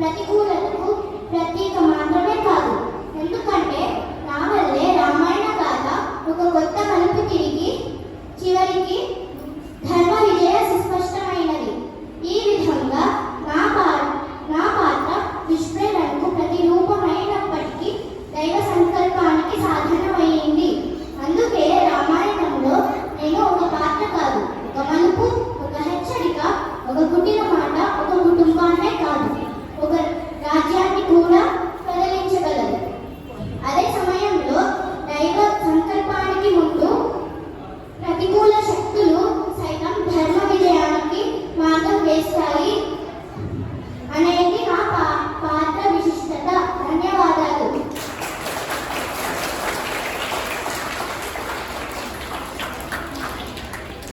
ప్రతికూలతకు ప్రతీక మాత్రమే కాదు. ఎందుకంటే నా వల్లే రామాయణ గాథ ఒక కొత్త మలుపు తిరిగి చివరికి ధర్మ విజయ సుస్పష్టమైనది. ఈ విధంగా నా పాత్ర విశ్లేషణకు ప్రతిరూపమైనప్పటికీ దైవ సంకల్పానికి సాధనమైంది. అందుకే రామాయణంలో నేను ఒక పాత్ర కాదు, ఒక మలుపు, ఒక హెచ్చరిక, ఒక పుట్టిన మాట, ఒక కుటుంబాన్నే కాదు, ఒక రాజ్యాన్ని కూడా కదిలించగలదు. అదే సమయంలో దైవ సంకల్పానికి ముందు ప్రతికూల శక్తులు సైతం ధర్మ విజయానికి మార్గం వేస్తాయి అనేది